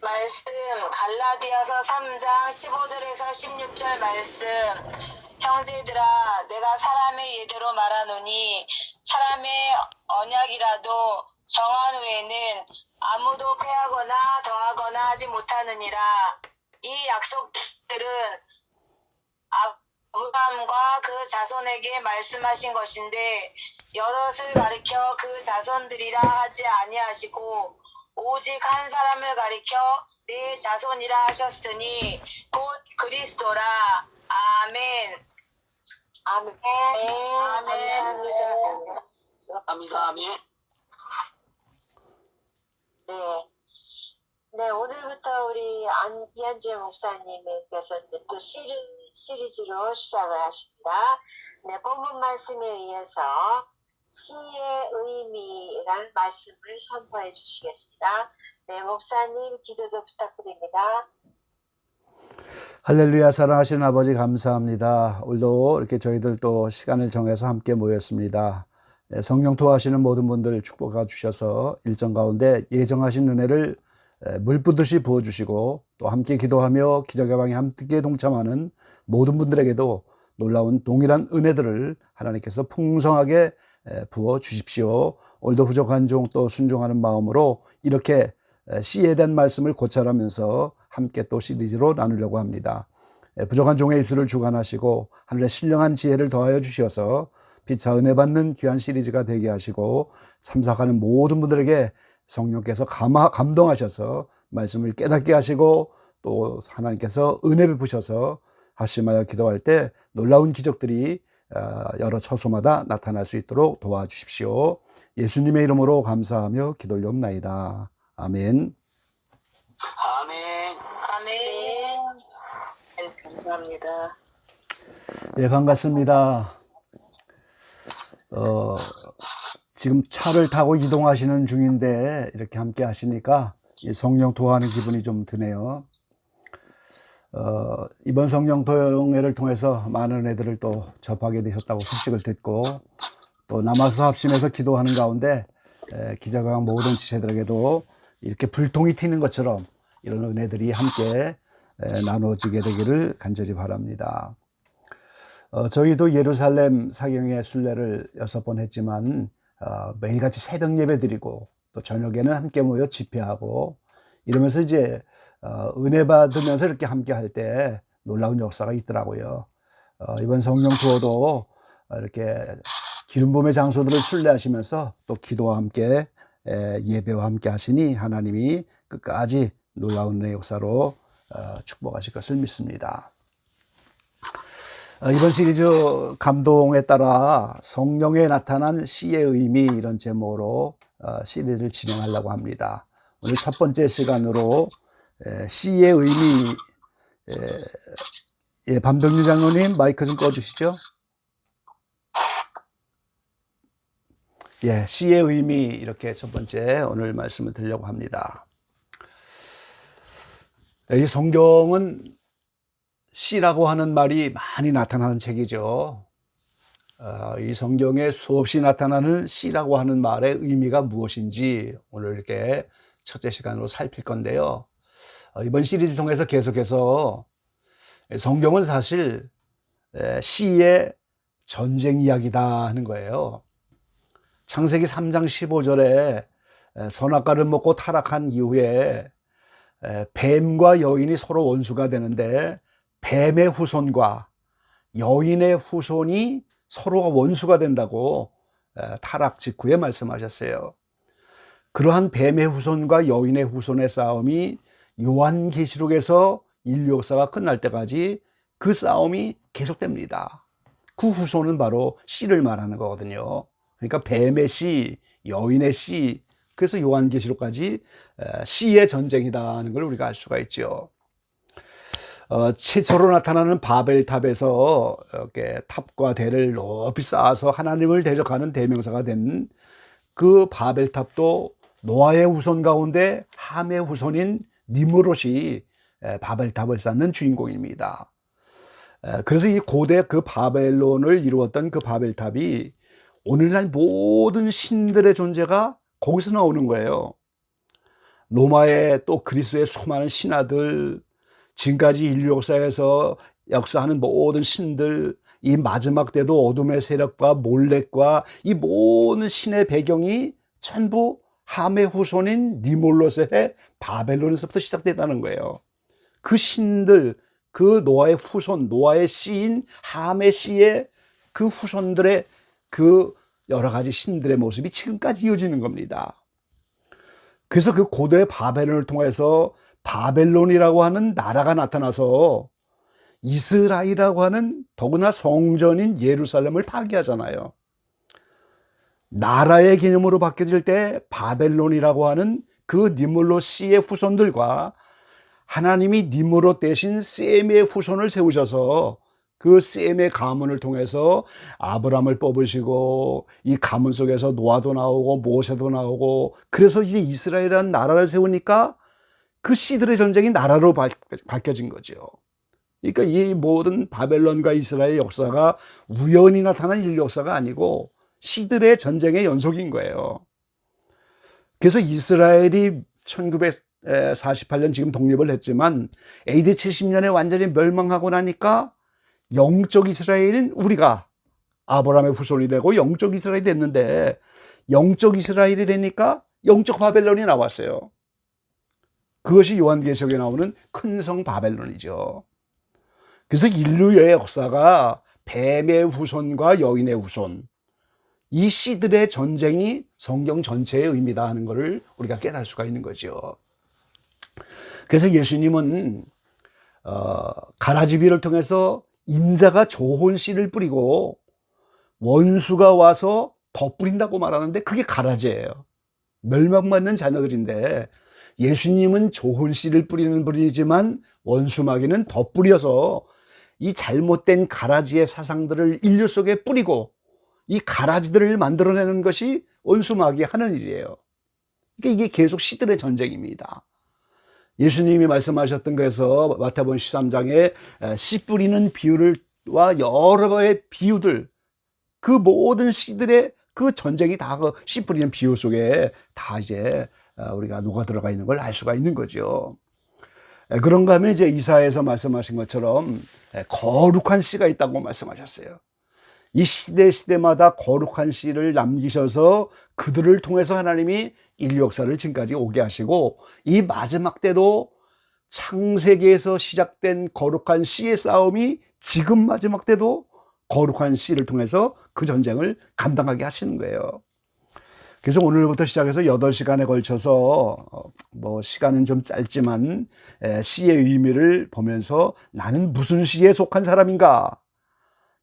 말씀, 갈라디아서 3장 15절에서 16절 말씀. 형제들아, 내가 사람의 예대로 말하노니 사람의 언약이라도 정한 후에는 아무도 패하거나 더하거나 하지 못하느니라. 이 약속들은 아브라함과 그 자손에게 말씀하신 것인데 여럿을 가리켜 그 자손들이라 하지 아니하시고 오직 한 사람을 가리켜 내 자손이라 하셨으니 곧 그리스도라. 아멘. 아멘. 아멘. 감사합니다. 아멘. 네. 네, 오늘부터 우리 이한재 목사님께서 이제 또 시리즈로 시작을 하십니다. 네, 본문 말씀에 의해서 시의 의미라는 말씀을 선포해 주시겠습니다. 네, 목사님 기도도 부탁드립니다. 할렐루야. 사랑하시는 아버지 감사합니다. 오늘도 이렇게 저희들 또 시간을 정해서 함께 모였습니다. 성령 토하시는 모든 분들 축복해 주셔서 일정 가운데 예정하신 은혜를 물붓듯이 부어주시고 또 함께 기도하며 기적의 방에 함께 동참하는 모든 분들에게도 놀라운 동일한 은혜들을 하나님께서 풍성하게 부어 주십시오. 오늘도 부족한 종 또 순종하는 마음으로 이렇게 씨에 대한 말씀을 고찰하면서 함께 또 시리즈로 나누려고 합니다. 부족한 종의 입술을 주관하시고 하늘의 신령한 지혜를 더하여 주셔서 빛과 은혜 받는 귀한 시리즈가 되게 하시고 참석하는 모든 분들에게 성령께서 감동하셔서 말씀을 깨닫게 하시고 또 하나님께서 은혜 베푸셔서 합심하여 기도할 때 놀라운 기적들이 여러 처소마다 나타날 수 있도록 도와주십시오. 예수님의 이름으로 감사하며 기도올리옵나이다. 아멘. 아멘. 아멘. 감사합니다. 네, 반갑습니다. 지금 차를 타고 이동하시는 중인데 이렇게 함께 하시니까 성령 도하는 기분이 좀 드네요. 이번 성령 도용회를 통해서 많은 애들을 또 접하게 되셨다고 소식을 듣고 또 남아서 합심해서 기도하는 가운데 기자강 모든 지체들에게도 이렇게 불통이 튀는 것처럼 이런 은혜들이 함께 나눠지게 되기를 간절히 바랍니다. 저희도 예루살렘 사경의 순례를 6번 했지만 매일같이 새벽 예배 드리고 또 저녁에는 함께 모여 집회하고 이러면서 이제 은혜 받으면서 이렇게 함께 할 때 놀라운 역사가 있더라고요. 이번 성령 투어도 이렇게 기름 부음의 장소들을 순례하시면서 또 기도와 함께 예배와 함께 하시니 하나님이 끝까지 놀라운 은혜 역사로 축복하실 것을 믿습니다. 이번 시리즈 감동에 따라 성령에 나타난 시의 의미 이런 제목으로 시리즈를 진행하려고 합니다. 오늘 첫 번째 시간으로 시의 의미, 밤병유 장로님 마이크 좀 꺼주시죠. 시의 의미 이렇게 첫 번째 오늘 말씀을 드리려고 합니다. 이 성경은 시라고 하는 말이 많이 나타나는 책이죠. 이 성경에 수없이 나타나는 시라고 하는 말의 의미가 무엇인지 오늘 이렇게 첫째 시간으로 살필 건데요. 이번 시리즈를 통해서 계속해서 성경은 사실 시의 전쟁 이야기다 하는 거예요. 창세기 3장 15절에 선악과를 먹고 타락한 이후에 뱀과 여인이 서로 원수가 되는데 뱀의 후손과 여인의 후손이 서로가 원수가 된다고 타락 직후에 말씀하셨어요. 그러한 뱀의 후손과 여인의 후손의 싸움이 요한계시록에서 인류 역사가 끝날 때까지 그 싸움이 계속됩니다. 그 후손은 바로 씨를 말하는 거거든요. 그러니까 뱀의 씨, 여인의 씨, 그래서 요한계시록까지 씨의 전쟁이라는 걸 우리가 알 수가 있죠. 최초로 나타나는 바벨탑에서 이렇게 탑과 대를 높이 쌓아서 하나님을 대적하는 대명사가 된 그 바벨탑도 노아의 후손 가운데 함의 후손인 니므롯이 바벨탑을 쌓는 주인공입니다. 그래서 이 고대 그 바벨론을 이루었던 그 바벨탑이 오늘날 모든 신들의 존재가 거기서 나오는 거예요. 로마의 또 그리스도의 수많은 신하들, 지금까지 인류 역사에서 역사하는 모든 신들, 이 마지막 때도 어둠의 세력과 몰렉과 이 모든 신의 배경이 전부 함의 후손인 니몰롯의 바벨론에서부터 시작됐다는 거예요. 그 신들, 그 노아의 후손, 노아의 씨인 함의 씨의 그 후손들의 그 여러 가지 신들의 모습이 지금까지 이어지는 겁니다. 그래서 그 고도의 바벨론을 통해서 바벨론이라고 하는 나라가 나타나서 이스라엘이라고 하는 더구나 성전인 예루살렘을 파괴하잖아요. 나라의 개념으로 바뀌어질 때 바벨론이라고 하는 그 니물롯 씨의 후손들과 하나님이 니므롯 대신 셈의 후손을 세우셔서 그 셈의 가문을 통해서 아브람을 뽑으시고 이 가문 속에서 노아도 나오고 모세도 나오고 그래서 이제 이스라엘이라는 나라를 세우니까 그 씨들의 전쟁이 나라로 바뀌어진 거죠. 그러니까 이 모든 바벨론과 이스라엘 역사가 우연히 나타난 인류 역사가 아니고 씨들의 전쟁의 연속인 거예요. 그래서 이스라엘이 1948년 지금 독립을 했지만 AD 70년에 완전히 멸망하고 나니까 영적 이스라엘은 우리가 아브라함의 후손이 되고 영적 이스라엘이 됐는데 영적 이스라엘이 되니까 영적 바벨론이 나왔어요. 그것이 요한계시록에 나오는 큰 성 바벨론이죠. 그래서 인류의 역사가 뱀의 후손과 여인의 후손, 이 씨들의 전쟁이 성경 전체의 의미다 하는 것을 우리가 깨달을 수가 있는 거죠. 그래서 예수님은 가라지비를 통해서 인자가 좋은 씨를 뿌리고 원수가 와서 덧뿌린다고 말하는데 그게 가라지예요. 멸망받는 자녀들인데 예수님은 좋은 씨를 뿌리는 분이지만 원수마귀는 덧뿌려서 이 잘못된 가라지의 사상들을 인류 속에 뿌리고 이 가라지들을 만들어내는 것이 원수마귀 하는 일이에요. 그러니까 이게 계속 씨들의 전쟁입니다. 예수님이 말씀하셨던 그래서 마태복음 13장에 씨 뿌리는 비유와 여러 가지 비유들, 그 모든 씨들의 그 전쟁이 다 그 씨 뿌리는 비유 속에 다 이제 우리가 녹아 들어가 있는 걸 알 수가 있는 거죠. 그런가 하면 이제 이사야에서 말씀하신 것처럼 거룩한 씨가 있다고 말씀하셨어요. 이 시대마다 거룩한 씨를 남기셔서 그들을 통해서 하나님이 인류 역사를 지금까지 오게 하시고 이 마지막 때도 창세기에서 시작된 거룩한 씨의 싸움이 지금 마지막 때도 거룩한 씨를 통해서 그 전쟁을 감당하게 하시는 거예요. 그래서 오늘부터 시작해서 8시간에 걸쳐서 시간은 좀 짧지만 씨의 의미를 보면서 나는 무슨 씨에 속한 사람인가?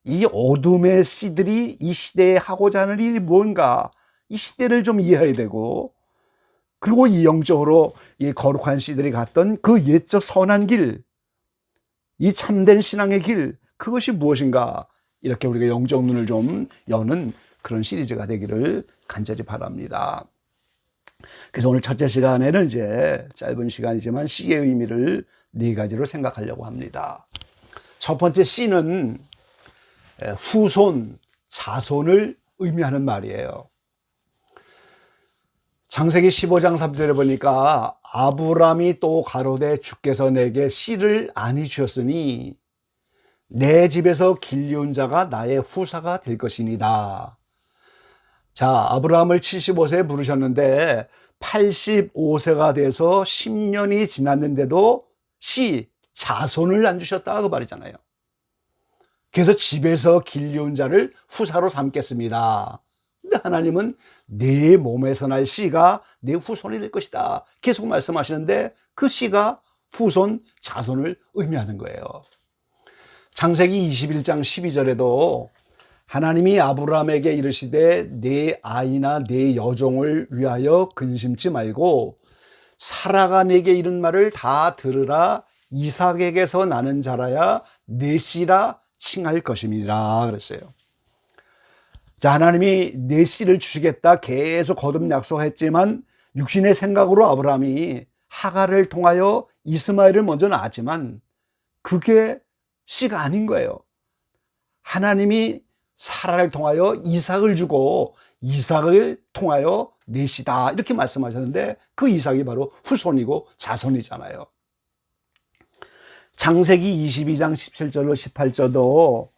이 어둠의 씨들이 이 시대에 하고자 하는 일이 무언가? 이 시대를 좀 이해해야 되고 그리고 이 영적으로 이 거룩한 씨들이 갔던 그 옛적 선한 길, 이 참된 신앙의 길, 그것이 무엇인가? 이렇게 우리가 영적 눈을 좀 여는 그런 시리즈가 되기를 간절히 바랍니다. 그래서 오늘 첫째 시간에는 이제 짧은 시간이지만 씨의 의미를 4가지로 생각하려고 합니다. 첫 번째 씨는 후손, 자손을 의미하는 말이에요. 창세기 15장 3절에 보니까 아브람이 또 가로되 주께서 내게 씨를 아니 주셨으니 내 집에서 길리운 자가 나의 후사가 될 것이니이다. 자, 아브라함을 75세에 부르셨는데 85세가 돼서 10년이 지났는데도 씨, 자손을 안 주셨다 그 말이잖아요. 그래서 집에서 길리운 자를 후사로 삼겠습니다. 근데 하나님은 내 몸에서 날 씨가 내 후손이 될 것이다 계속 말씀하시는데 그 씨가 후손, 자손을 의미하는 거예요. 창세기 21장 12절에도 하나님이 아브라함에게 이르시되 내 아이나 내 여종을 위하여 근심치 말고 사라가 내게 이른 말을 다 들으라. 이삭에게서 나는 자라야 내 씨라 칭할 것임이라 그랬어요. 자, 하나님이 내 씨를 주시겠다 계속 거듭 약속했지만 육신의 생각으로 아브라함이 하갈을 통하여 이스마엘을 먼저 낳았지만 그게 씨가 아닌 거예요. 하나님이 사라를 통하여 이삭을 주고 이삭을 통하여 넷이다 이렇게 말씀하셨는데 그 이삭이 바로 후손이고 자손이잖아요. 창세기 22장 17절로 18절도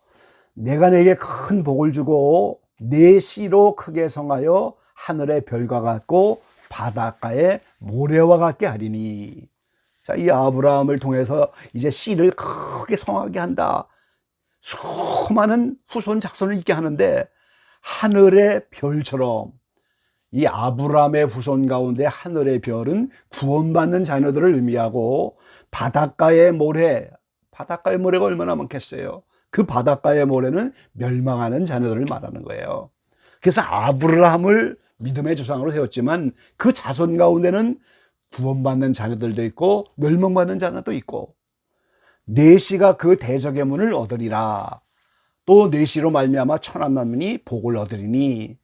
내가 내게 큰 복을 주고 내 씨로 크게 성하여 하늘의 별과 같고 바닷가의 모래와 같게 하리니. 자, 이 아브라함을 통해서 이제 씨를 크게 성하게 한다. 수많은 후손 자손을 있게 하는데 하늘의 별처럼 이 아브라함의 후손 가운데 하늘의 별은 구원받는 자녀들을 의미하고 바닷가의 모래가 얼마나 많겠어요. 그 바닷가의 모래는 멸망하는 자녀들을 말하는 거예요. 그래서 아브라함을 믿음의 조상으로 세웠지만 그 자손 가운데는 구원받는 자녀들도 있고 멸망받는 자녀도 있고 네 씨가 그 대적의 문을 얻으리라. 또 네 씨로 말미암아 천한 만민이 복을 얻으리니.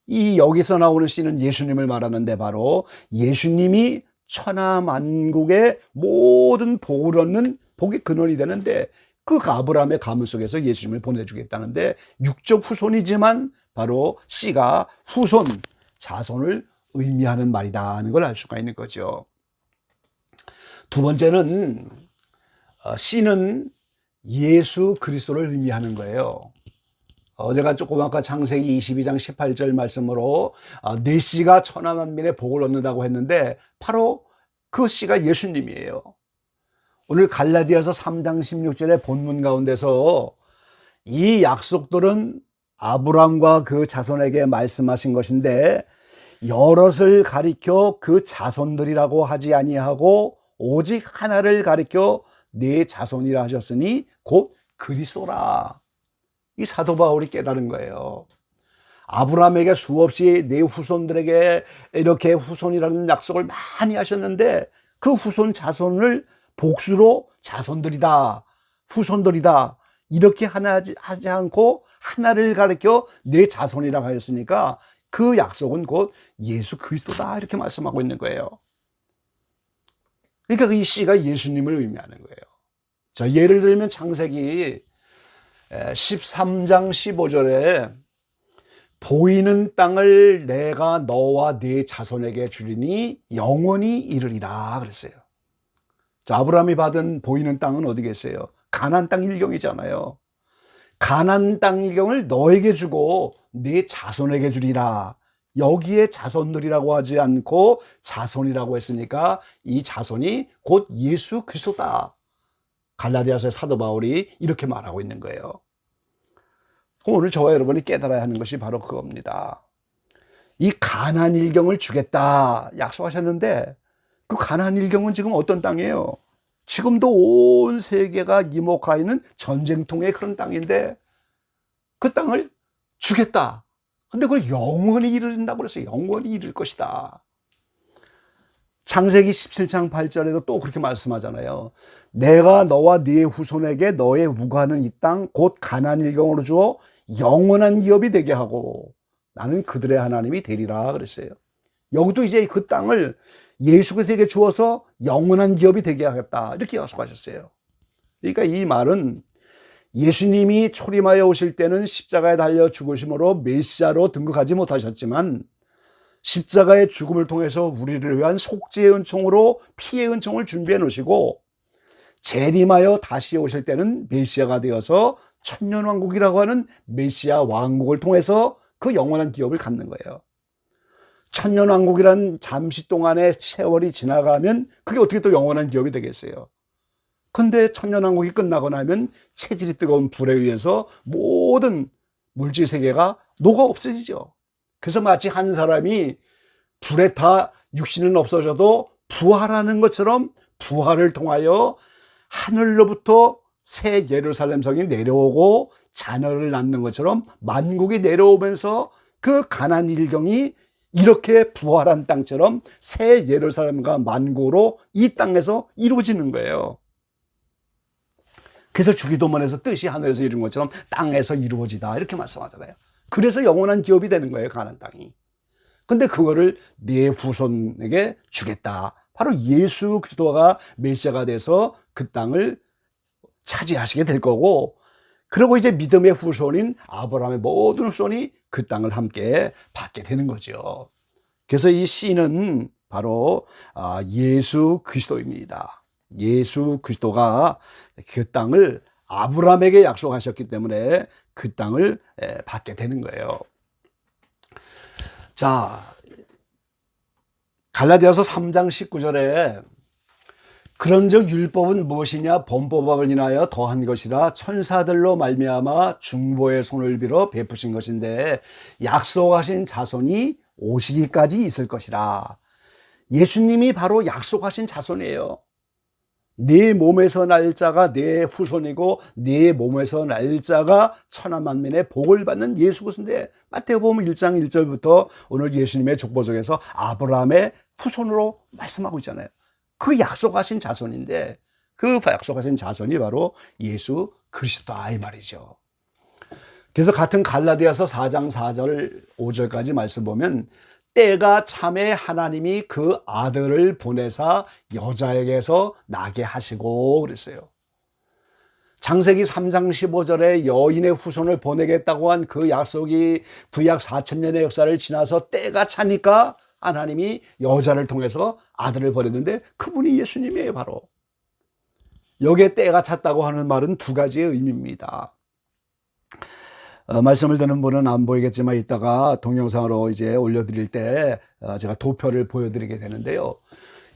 이 여기서 나오는 씨는 예수님을 말하는데 바로 예수님이 천하 만국의 모든 복을 얻는 복의 근원이 되는데 그 아브라함의 가문 속에서 예수님을 보내주겠다는데 육적 후손이지만 바로 씨가 후손, 자손을 의미하는 말이다 하는 걸 알 수가 있는 거죠. 두 번째는 씨는 예수 그리스도를 의미하는 거예요. 제가 조금 아까 창세기 22장 18절 말씀으로 네 씨가 천하 만민의 복을 얻는다고 했는데 바로 그 씨가 예수님이에요. 오늘 갈라디아서 3장 16절의 본문 가운데서 이 약속들은 아브라함과 그 자손에게 말씀하신 것인데 여럿을 가리켜 그 자손들이라고 하지 아니하고 오직 하나를 가리켜 네 자손이라 하셨으니 곧 그리스도라. 이 사도 바울이 깨달은 거예요. 아브라함에게 수없이 네 후손들에게 이렇게 후손이라는 약속을 많이 하셨는데 그 후손 자손을 복수로 자손들이다, 후손들이다 이렇게 하지 않고 하나를 가리켜 내 자손이라고 하였으니까 그 약속은 곧 예수 그리스도다 이렇게 말씀하고 있는 거예요. 그러니까 이 씨가 예수님을 의미하는 거예요. 자, 예를 들면 창세기 13장 15절에 보이는 땅을 내가 너와 네 자손에게 주리니 영원히 이르리라 그랬어요. 자, 아브라함이 받은 보이는 땅은 어디겠어요? 가나안 땅 일경이잖아요. 가나안 땅 일경을 너에게 주고 네 자손에게 주리라. 여기에 자손들이라고 하지 않고 자손이라고 했으니까 이 자손이 곧 예수 그리스도다. 갈라디아서의 사도 바울이 이렇게 말하고 있는 거예요. 오늘 저와 여러분이 깨달아야 하는 것이 바로 그겁니다. 이 가나안 일경을 주겠다 약속하셨는데 그 가나안 일경은 지금 어떤 땅이에요? 지금도 온 세계가 이목하 있는 전쟁통의 그런 땅인데 그 땅을 주겠다. 근데 그걸 영원히 이룬다고 그래서 영원히 이룰 것이다. 창세기 17장 8절에도 또 그렇게 말씀하잖아요. 내가 너와 네 후손에게 너의 우거하는 이 땅 곧 가나안 일경으로 주어 영원한 기업이 되게 하고 나는 그들의 하나님이 되리라 그랬어요. 여기도 이제 그 땅을 예수 그리스도에게 주어서 영원한 기업이 되게 하겠다 이렇게 약속하셨어요. 그러니까 이 말은 예수님이 초림하여 오실 때는 십자가에 달려 죽으심으로 메시아로 등극하지 못하셨지만 십자가의 죽음을 통해서 우리를 위한 속죄의 은총으로 피의 은총을 준비해 놓으시고 재림하여 다시 오실 때는 메시아가 되어서 천년왕국이라고 하는 메시아 왕국을 통해서 그 영원한 기업을 갖는 거예요. 천년왕국이란 잠시 동안의 세월이 지나가면 그게 어떻게 또 영원한 기업이 되겠어요. 근데 천년왕국이 끝나고 나면 체질이 뜨거운 불에 의해서 모든 물질 세계가 녹아 없어지죠. 그래서 마치 한 사람이 불에 타 육신은 없어져도 부활하는 것처럼 부활을 통하여 하늘로부터 새 예루살렘 성이 내려오고 자녀를 낳는 것처럼 만국이 내려오면서 그 가나안 일경이 이렇게 부활한 땅처럼 새 예루살렘과 만국으로 이 땅에서 이루어지는 거예요. 그래서 주기도문에서 뜻이 하늘에서 이룬 것처럼 땅에서 이루어지다 이렇게 말씀하잖아요. 그래서 영원한 기업이 되는 거예요, 가나안 땅이. 근데 그거를 네 후손에게 주겠다. 바로 예수 그리스도가 메시아가 돼서 그 땅을 차지하시게 될 거고 그리고 이제 믿음의 후손인 아브라함의 모든 후손이 그 땅을 함께 받게 되는 거죠. 그래서 이 씨는 바로 예수 그리스도입니다. 예수 그리스도가 그 땅을 아브라함에게 약속하셨기 때문에 그 땅을 받게 되는 거예요. 자, 갈라디아서 3장 19절에 그런즉 율법은 무엇이냐 범법을 인하여 더한 것이라 천사들로 말미암아 중보의 손을 빌어 베푸신 것인데 약속하신 자손이 오시기까지 있을 것이라. 예수님이 바로 약속하신 자손이에요. 네 몸에서 날 자가 내 후손이고 네 몸에서 날 자가 천하 만민의 복을 받는 예수 그리스도인데 마태복음 1장 1절부터 오늘 예수님의 족보 속에서 아브라함의 후손으로 말씀하고 있잖아요. 그 약속하신 자손인데 그 약속하신 자손이 바로 예수 그리스도다 이 말이죠. 그래서 같은 갈라디아서 4장 4절 5절까지 말씀 보면 때가 참에 하나님이 그 아들을 보내사 여자에게서 나게 하시고 그랬어요. 창세기 3장 15절에 여인의 후손을 보내겠다고 한 그 약속이 구약 4,000년의 역사를 지나서 때가 차니까 하나님이 여자를 통해서 아들을 보냈는데 그분이 예수님이에요. 바로 여기에 때가 찼다고 하는 말은 두 가지의 의미입니다. 말씀을 듣는 분은 안 보이겠지만 이따가 동영상으로 이제 올려드릴 때 제가 도표를 보여드리게 되는데요.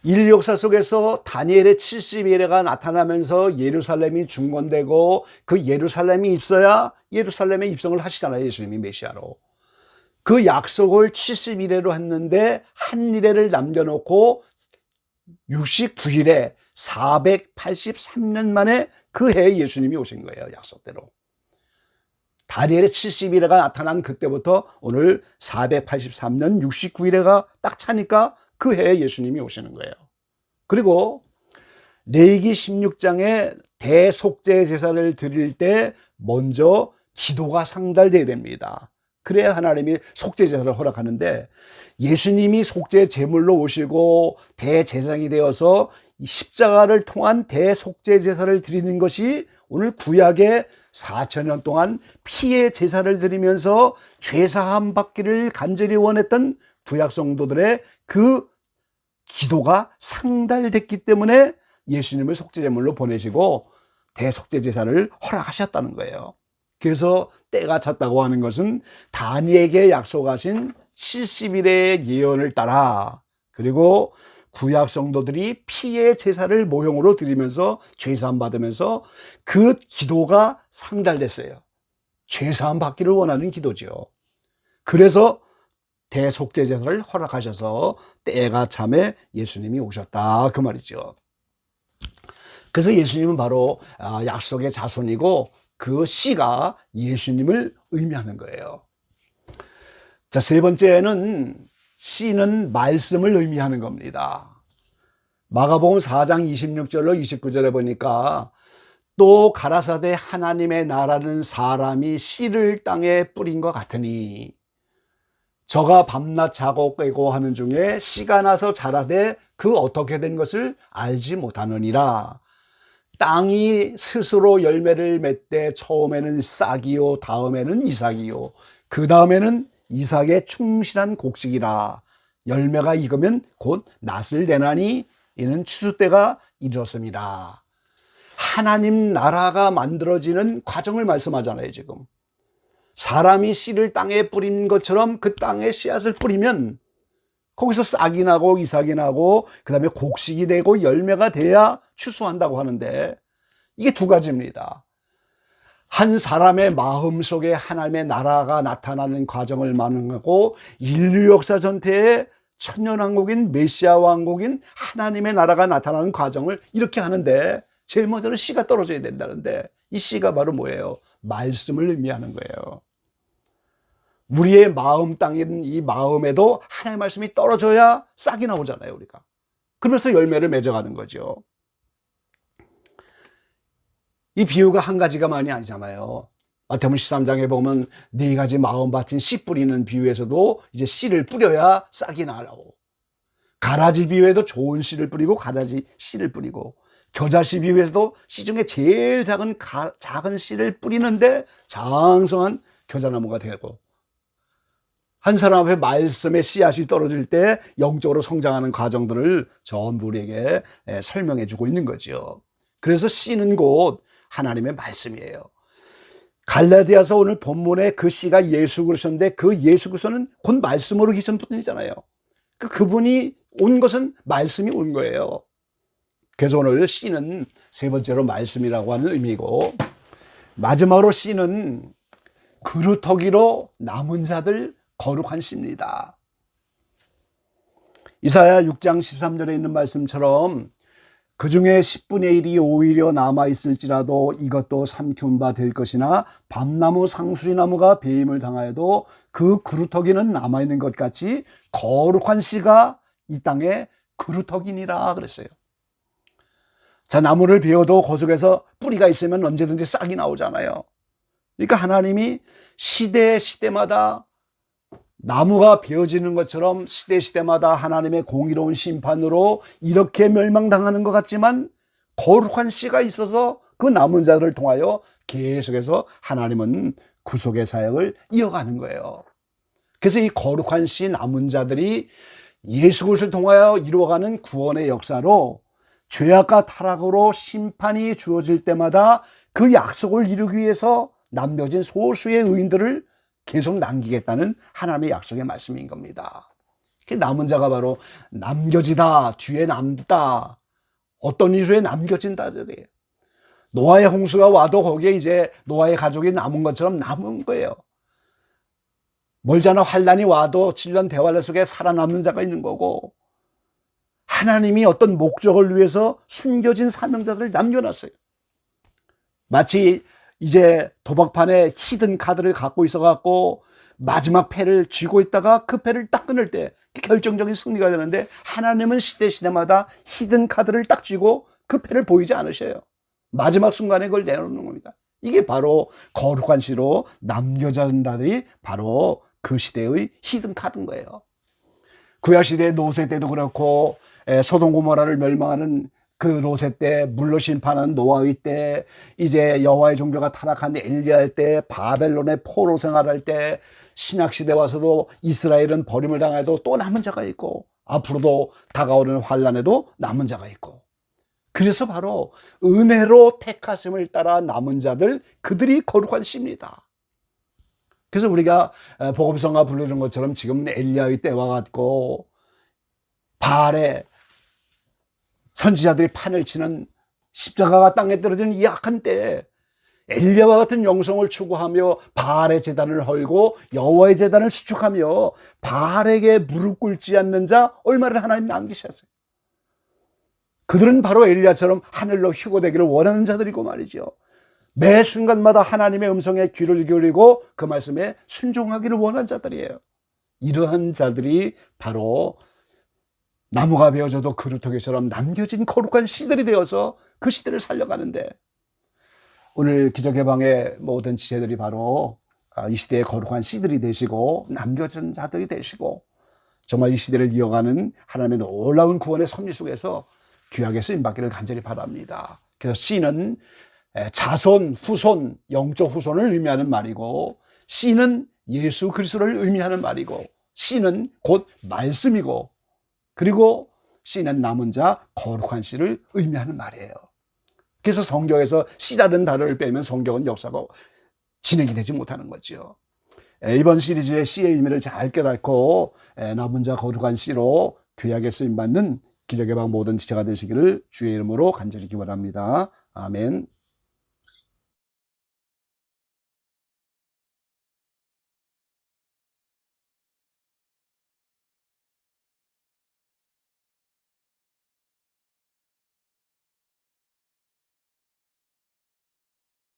인류 역사 속에서 다니엘의 70일에가 나타나면서 예루살렘이 중건되고 그 예루살렘이 있어야 예루살렘에 입성을 하시잖아요. 예수님이 메시아로. 그 약속을 70일에로 했는데 한 일회를 남겨놓고 69일에 483년 만에 그 해에 예수님이 오신 거예요. 약속대로. 다니엘의 70일에가 나타난 그때부터 오늘 483년 69일에가 딱 차니까 그 해에 예수님이 오시는 거예요. 그리고 레위기 16장에 대속죄 제사를 드릴 때 먼저 기도가 상달돼야 됩니다. 그래야 하나님이 속죄 제사를 허락하는데 예수님이 속죄 제물로 오시고 대제사장이 되어서 십자가를 통한 대속죄 제사를 드리는 것이 오늘 구약의 4,000년 동안 피의 제사를 드리면서 죄사함 받기를 간절히 원했던 구약 성도들의 그 기도가 상달됐기 때문에 예수님을 속죄 제물로 보내시고 대속죄 제사를 허락하셨다는 거예요. 그래서 때가 찼다고 하는 것은 다니엘에게 약속하신 70일의 예언을 따라 그리고 구약 성도들이 피의 제사를 모형으로 드리면서 죄사함 받으면서 그 기도가 상달됐어요. 죄사함 받기를 원하는 기도죠. 그래서 대속죄 제사를 허락하셔서 때가 참에 예수님이 오셨다 그 말이죠. 그래서 예수님은 바로 약속의 자손이고 그 씨가 예수님을 의미하는 거예요. 자, 세 번째는 씨는 말씀을 의미하는 겁니다. 마가복음 4장 26절로 29절에 보니까 또 가라사대 하나님의 나라는 사람이 씨를 땅에 뿌린 것 같으니 저가 밤낮 자고 깨고 하는 중에 씨가 나서 자라되 그 어떻게 된 것을 알지 못하느니라. 땅이 스스로 열매를 맺되 처음에는 싹이요 다음에는 이삭이요 그 다음에는 이삭의 충실한 곡식이라. 열매가 익으면 곧 낫을 내나니 이는 추수 때가 이르렀습니다. 하나님 나라가 만들어지는 과정을 말씀하잖아요. 지금 사람이 씨를 땅에 뿌린 것처럼 그 땅에 씨앗을 뿌리면 거기서 싹이 나고 이삭이 나고 그 다음에 곡식이 되고 열매가 돼야 추수한다고 하는데 이게 두 가지입니다. 한 사람의 마음속에 하나님의 나라가 나타나는 과정을 말하고 인류 역사 전체에 천년왕국인 메시아 왕국인 하나님의 나라가 나타나는 과정을 이렇게 하는데 제일 먼저는 씨가 떨어져야 된다는데 이 씨가 바로 뭐예요? 말씀을 의미하는 거예요. 우리의 마음 땅인 이 마음에도 하나님의 말씀이 떨어져야 싹이 나오잖아요. 우리가. 그러면서 열매를 맺어가는 거죠. 이 비유가 한 가지가만이 아니잖아요. 마태복음 13장에 보면 네 가지 마음밭인 씨 뿌리는 비유에서도 이제 씨를 뿌려야 싹이 나라고. 가라지 비유에도 좋은 씨를 뿌리고 가라지 씨를 뿌리고 겨자씨 비유에서도 씨 중에 제일 작은 씨를 뿌리는데 장성한 겨자나무가 되고, 한 사람 앞에 말씀의 씨앗이 떨어질 때 영적으로 성장하는 과정들을 전부 우리에게 설명해 주고 있는 거죠. 그래서 씨는 곧 하나님의 말씀이에요. 갈라디아서 오늘 본문에 그 씨가 예수 그리스도인데, 그 예수 그리스도는 곧 말씀으로 계신 분이잖아요. 그분이 온 것은 말씀이 온 거예요. 그래서 오늘 씨는 세 번째로 말씀이라고 하는 의미고, 마지막으로 씨는 그루터기로 남은 자들 거룩한 씨입니다. 이사야 6장 13절에 있는 말씀처럼 그 중에 10분의 1이 오히려 남아있을지라도 이것도 삼키운 바 될 것이나 밤나무 상수리나무가 배임을 당하여도 그 그루터기는 남아있는 것 같이 거룩한 씨가 이 땅에 그루터기니라 그랬어요. 자, 나무를 베어도 그 속에서 뿌리가 있으면 언제든지 싹이 나오잖아요. 그러니까 하나님이 시대마다 나무가 베어지는 것처럼 시대마다 하나님의 공의로운 심판으로 이렇게 멸망당하는 것 같지만 거룩한 씨가 있어서 그 남은 자들을 통하여 계속해서 하나님은 구속의 사역을 이어가는 거예요. 그래서 이 거룩한 씨 남은 자들이 예수 그리스도를 통하여 이루어가는 구원의 역사로 죄악과 타락으로 심판이 주어질 때마다 그 약속을 이루기 위해서 남겨진 소수의 의인들을 계속 남기겠다는 하나님의 약속의 말씀인 겁니다. 남은 자가 바로 남겨지다, 뒤에 남다, 어떤 이유에 남겨진다들이에요. 노아의 홍수가 와도 거기에 이제 노아의 가족이 남은 것처럼 남은 거예요. 멀잖아. 환란이 와도 7년 대환란 속에 살아남는 자가 있는 거고, 하나님이 어떤 목적을 위해서 숨겨진 사명자들을 남겨놨어요. 마치 이제 도박판에 히든 카드를 갖고 있어갖고 마지막 패를 쥐고 있다가 그 패를 딱 끊을 때 결정적인 승리가 되는데, 하나님은 시대마다 히든 카드를 딱 쥐고 그 패를 보이지 않으셔요. 마지막 순간에 그걸 내놓는 겁니다. 이게 바로 거룩한 씨로 남겨진 자들이 바로 그 시대의 히든 카드인 거예요. 구약시대 노세 때도 그렇고, 소돔 고모라를 멸망하는 그 롯의 때, 물로 심판하는 노아의 때, 이제 여호와의 종교가 타락한 엘리야의 때, 바벨론의 포로 생활할 때, 신약시대 와서도 이스라엘은 버림을 당해도 또 남은 자가 있고, 앞으로도 다가오는 환란에도 남은 자가 있고, 그래서 바로 은혜로 택하심을 따라 남은 자들, 그들이 거룩한 씨입니다. 그래서 우리가 복음성가 부르는 것처럼 지금 엘리야의 때와 같고, 바알의 선지자들이 판을 치는 십자가가 땅에 떨어지는 이 악한 때에 엘리야와 같은 영성을 추구하며 바알의 제단을 헐고 여호와의 제단을 수축하며 바알에게 무릎 꿇지 않는 자 얼마를 하나님 남기셨어요. 그들은 바로 엘리야처럼 하늘로 휴거되기를 원하는 자들이고 말이죠. 매 순간마다 하나님의 음성에 귀를 기울이고 그 말씀에 순종하기를 원하는 자들이에요. 이러한 자들이 바로 나무가 베어져도 그루터기처럼 남겨진 거룩한 씨들이 되어서 그 시대를 살려가는데, 오늘 기적개방의 모든 지체들이 바로 이 시대의 거룩한 씨들이 되시고 남겨진 자들이 되시고, 정말 이 시대를 이어가는 하나님의 놀라운 구원의 섭리 속에서 귀하게 쓰임받기를 간절히 바랍니다. 그래서 씨는 자손, 후손, 영적 후손을 의미하는 말이고, 씨는 예수 그리스도를 의미하는 말이고, 씨는 곧 말씀이고, 그리고 씨는 남은 자, 거룩한 씨를 의미하는 말이에요. 그래서 성경에서 씨라는 단어를 빼면 성경은 역사가 진행이 되지 못하는 거죠. 이번 시리즈의 씨의 의미를 잘 깨닫고 남은 자 거룩한 씨로 귀하게 쓰임받는 기적개방 모든 지체가 되시기를 주의 이름으로 간절히 기원합니다. 아멘.